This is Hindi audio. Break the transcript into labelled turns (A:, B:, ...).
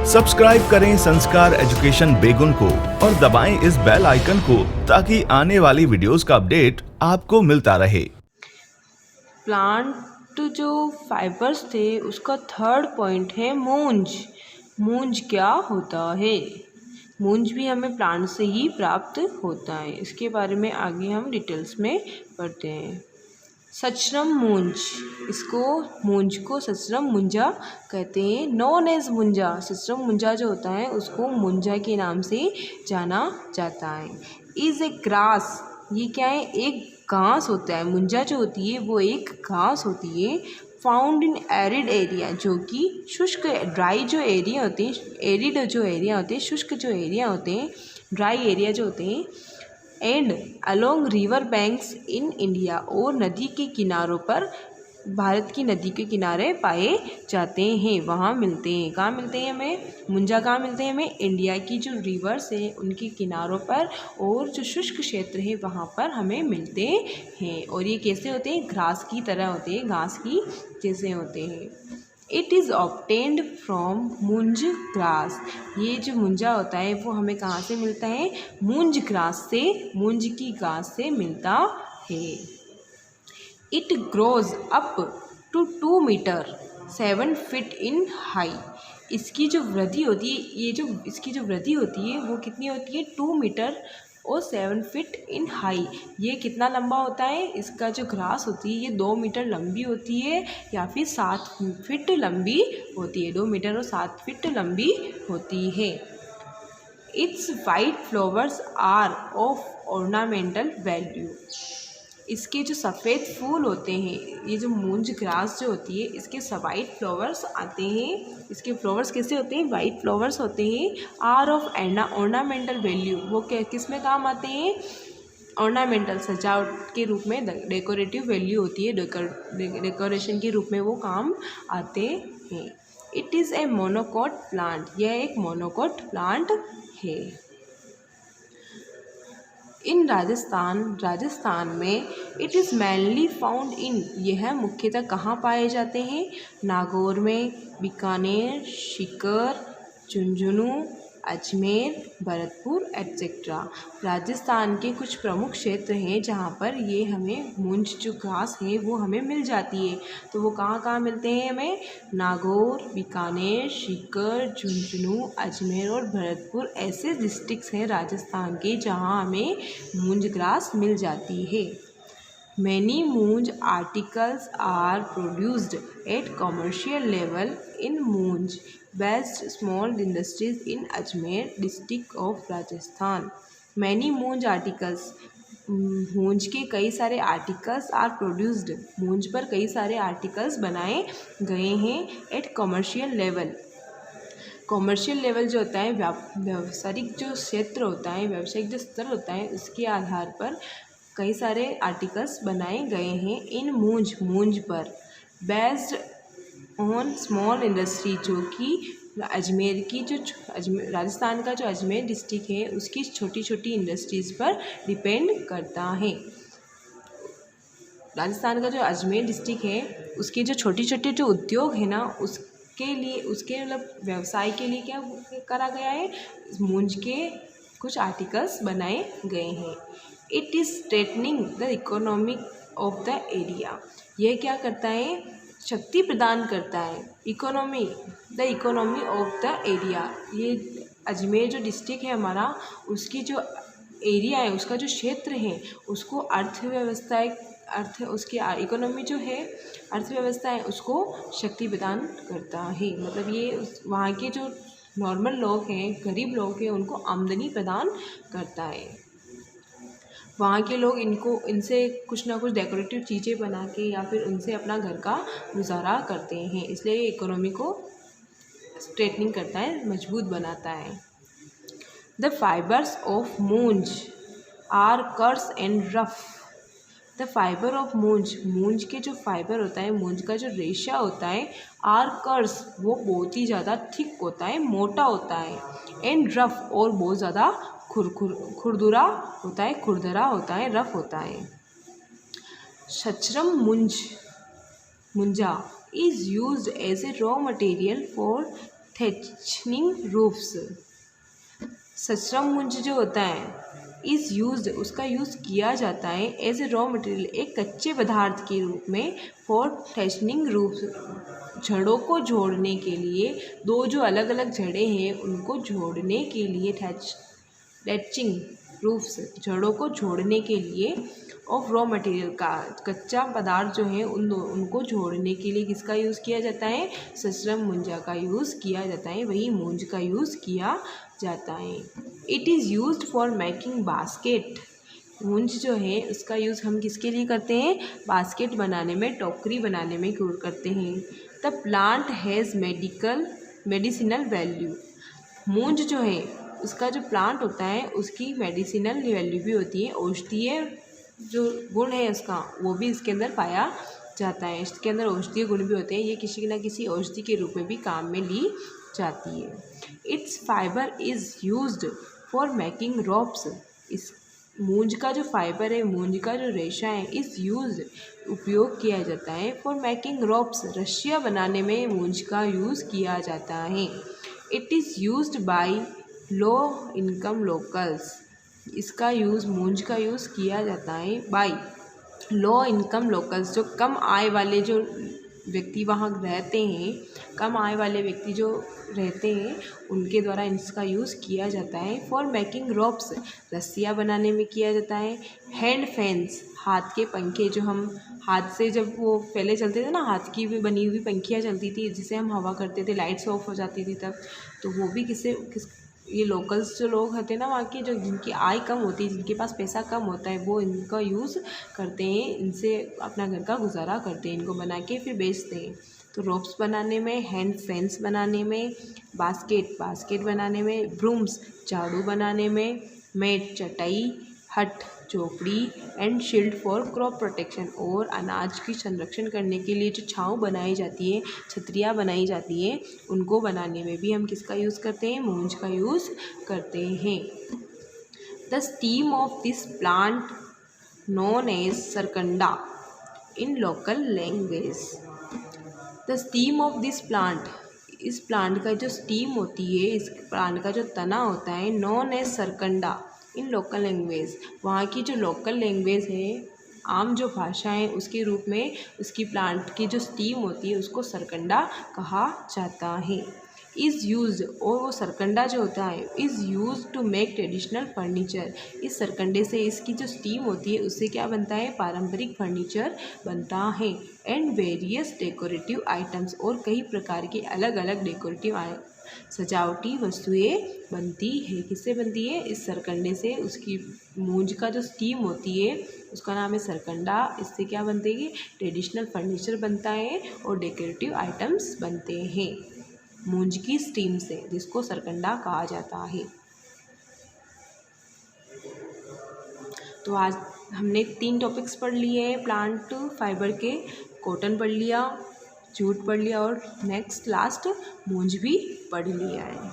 A: सब्सक्राइब करें संस्कार एजुकेशन बेगुन को और दबाएं इस बेल आइकन को ताकि आने वाली वीडियोस का अपडेट आपको मिलता रहे।
B: प्लांट जो फाइबर्स थे उसका थर्ड पॉइंट है मूंज। मूंज क्या होता है? मूंज भी हमें प्लांट से ही प्राप्त होता है। इसके बारे में आगे हम डिटेल्स में पढ़ते हैं। सचरम मूंज, मूंज को सचरम मुंजा कहते हैं। नॉन एज मुंजा, सचरम मुंजा जो होता है उसको मुंजा के नाम से जाना जाता है। इज ए ग्रास, ये क्या है? एक घास होता है। मुंजा जो होती है वो एक घास होती है। फाउंड इन एरिड एरिया, जो कि शुष्क ड्राई जो एरिया होते हैं, एरिड जो एरिया होते हैं, शुष्क जो एरिया होते हैं, ड्राई एरिया जो होते हैं, and along river banks in India, और नदी के किनारों पर, भारत की नदी के किनारे पाए जाते हैं, वहाँ मिलते हैं। कहाँ मिलते हैं हमें? मुंजा कहाँ मिलते हैं हमें? इंडिया की जो रिवर्स हैं उनके किनारों पर और जो शुष्क क्षेत्र है वहाँ पर हमें मिलते हैं। और ये कैसे होते हैं? घास की तरह होते हैं, घास की जैसे होते हैं। इट इज़ ऑब्टेन्ड फ्रॉम मुंज ग्रास, ये जो मुंजा होता है वो हमें कहाँ से मिलता है? मुंज ग्रास से, मुंज की घास से मिलता है। It grows up to 2 metre 7 feet in high, इसकी जो वृद्धि होती है, ये जो इसकी जो वृद्धि होती है वो कितनी होती है? 2 मीटर और 7 फीट इन हाई। ये कितना लंबा होता है? इसका जो ग्रास होती है ये 2 मीटर लंबी होती है या फिर 7 फीट लंबी होती है। 2 मीटर और 7 फीट लंबी होती है। Its white flowers are of ornamental value, इसके जो सफ़ेद फूल होते हैं, ये जो मूंज ग्रास जो होती है इसके वाइट फ्लावर्स आते हैं। इसके फ्लावर्स कैसे होते हैं? वाइट फ्लावर्स होते हैं। आर ऑफ ऑर्नामेंटल वैल्यू, वो किस में काम आते हैं? ऑर्नामेंटल, सजावट के रूप में, डेकोरेटिव वैल्यू होती है, डेकोरेशन के रूप में वो काम आते हैं। It is a monocot plant, यह एक मोनोकोट प्लांट है। इन राजस्थान में it is mainly found in, यह मुख्यतः कहाँ पाए जाते हैं? नागौर में, बीकानेर, सीकर, झुंझुनू, अजमेर, भरतपुर एट्सेट्रा। राजस्थान के कुछ प्रमुख क्षेत्र हैं जहाँ पर ये हमें मूंज जो घास है वो हमें मिल जाती है। तो वो कहाँ कहाँ मिलते हैं हमें? नागौर, बीकानेर, सीकर, झुंझुनू, अजमेर और भरतपुर ऐसे डिस्ट्रिक्ट्स हैं राजस्थान के जहाँ हमें मूंज घास मिल जाती है। Many Moonj articles are produced at commercial level in Moonj based small industries in Ajmer district of Rajasthan. Many Moonj articles, मूंज के कई सारे आर्टिकल्स आर प्रोड्यूस्ड, मूंज पर कई सारे आर्टिकल्स बनाए गए हैं। At commercial level, commercial level जो होता है, व्यावसायिक जो क्षेत्र होता है, व्यावसायिक जो स्तर होता है, उसके आधार पर कई सारे आर्टिकल्स बनाए गए हैं। इन मूंज पर बेस्ड ऑन स्मॉल इंडस्ट्री, जो कि अजमेर की जो राजस्थान का जो अजमेर डिस्ट्रिक्ट है उसकी छोटी छोटी इंडस्ट्रीज़ पर डिपेंड करता है। राजस्थान का जो अजमेर डिस्ट्रिक्ट है उसके जो छोटे छोटे जो उद्योग है ना, उसके लिए, उसके मतलब व्यवसाय के लिए क्या करा गया है? मूंज के कुछ आर्टिकल्स बनाए गए हैं। It is straightening the economy of the area, यह क्या करता है? शक्ति प्रदान करता है। Economy, the economy of the area, ये अजमेर जो डिस्ट्रिक्ट है हमारा, उसकी जो एरिया है, उसका जो क्षेत्र है, उसको अर्थव्यवस्था, उसकी इकोनॉमी जो है, अर्थव्यवस्था है, उसको शक्ति प्रदान करता है। मतलब ये वहाँ के जो नॉर्मल लोग हैं, गरीब लोग हैं, उनको आमदनी प्रदान करता है। वहाँ के लोग इनसे कुछ ना कुछ डेकोरेटिव चीज़ें बना के या फिर उनसे अपना घर का गुजारा करते हैं, इसलिए ये इकोनॉमी को स्ट्रेटनिंग करता है, मजबूत बनाता है। The fibres of munj are coarse and rough, the fibre of munj के जो फाइबर होता है, मूंज का जो रेशा होता है, आर कर्स, वो बहुत ही ज़्यादा थिक होता है, मोटा होता है, एंड रफ, और बहुत ज़्यादा खुरदुरा होता है, खुरदरा होता है, रफ होता है। Saccharum munja is used as a raw material for thatching roofs. Saccharum मूंज जो होता है इज़ यूज्ड, उसका यूज़ किया जाता है एज ए रॉ मटेरियल, एक कच्चे पदार्थ के रूप में, फॉर थेचनिंग रूफ्स, जड़ों को जोड़ने के लिए। दो जो अलग अलग जड़ें हैं उनको जोड़ने के लिए थेचिंग रूफ्स, जड़ों को जोड़ने के लिए, ऑफ रॉ मटेरियल, का कच्चा पदार्थ जो है उनको जोड़ने के लिए किसका यूज़ किया जाता है? सस्रम मुंजा का यूज़ किया जाता है, वही मूंज का यूज़ किया जाता है। It is used for making basket. मूंज जो है उसका यूज़ हम किसके लिए करते हैं? बास्केट बनाने में, टोकरी बनाने में करते हैं। The plant has medicinal value. मूंज जो है उसका जो प्लांट होता है उसकी मेडिसिनल वैल्यू भी होती है, औषधीय जो गुण है उसका वो भी इसके अंदर पाया जाता है। इसके अंदर औषधीय गुण भी होते हैं, ये किसी न किसी औषधि के रूप में भी काम में ली जाती है। It's fibre is used for making ropes. इस मूंज का जो फाइबर है, मूंज का जो रेशा है, इज़ यूज्ड, उपयोग किया जाता है, फॉर मेकिंग रोप्स, रस्सियाँ बनाने में मूंज का यूज़ किया जाता है। It is used by low income locals. इसका यूज़, मूंज का यूज़ किया जाता है बाय लो इनकम लोकल्स, जो कम आय वाले जो व्यक्ति वहाँ रहते हैं, कम आय वाले व्यक्ति जो रहते हैं उनके द्वारा इसका यूज़ किया जाता है। फॉर मेकिंग रोप्स, रस्सियाँ बनाने में किया जाता है। हैंड फैंस, हाथ के पंखे, जो हम हाथ से जब वो पहले चलते थे ना, हाथ की भी बनी हुई पंखियाँ चलती थी जिसे हम हवा करते थे, लाइट्स ऑफ हो जाती थी तब, तो वो भी ये लोकल्स जो लोग होते हैं ना वहाँ के, जो जिनकी आय कम होती है, जिनके पास पैसा कम होता है, वो इनका यूज़ करते हैं, इनसे अपना घर का गुजारा करते हैं, इनको बना के फिर बेचते हैं। तो रोप्स बनाने में, हैंड फैंस बनाने में, बास्केट बनाने में, ब्रूम्स झाड़ू बनाने में, मैट चटाई, हट झोपड़ी, and shield for crop protection, और अनाज की संरक्षण करने के लिए जो छाँव बनाई जाती है, छतरियाँ बनाई जाती है, उनको बनाने में भी हम किसका यूज़ करते हैं? मूंज का यूज़ करते हैं। The stem of this plant known as sarkanda in local language. The stem of this plant, इस प्लांट का जो स्टीम होती है, इस प्लांट का जो तना होता है, known as sarkanda in local language, वहाँ की जो लोकल लैंग्वेज है, आम जो भाषा है, उसके रूप में उसकी प्लांट की जो स्टीम होती है उसको सरकंडा कहा जाता है। इज़ यूज्ड, और वो सरकंडा जो होता है, is use to make traditional furniture. इस सरकंडे से, इसकी जो स्टीम होती है उससे क्या बनता है? पारंपरिक फर्नीचर बनता है। एंड वेरियस डेकोरेटिव आइटम्स, और कई प्रकार के अलग अलग डेकोरेटिव सजावटी वस्तुएं बनती है। किससे बनती है? इस सरकंडे से। उसकी मूंज का जो स्टीम होती है उसका नाम है सरकंडा। इससे क्या बनते हैं? ट्रेडिशनल फर्नीचर बनता है और डेकोरेटिव आइटम्स बनते हैं मूंज की स्टीम से, जिसको सरकंडा कहा जाता है। तो आज हमने 3 टॉपिक्स पढ़ लिए हैं प्लांट फाइबर के। कॉटन पढ़ लिया, जूट पढ़ लिया, और नेक्स्ट लास्ट मूंज भी पढ़ लिया है।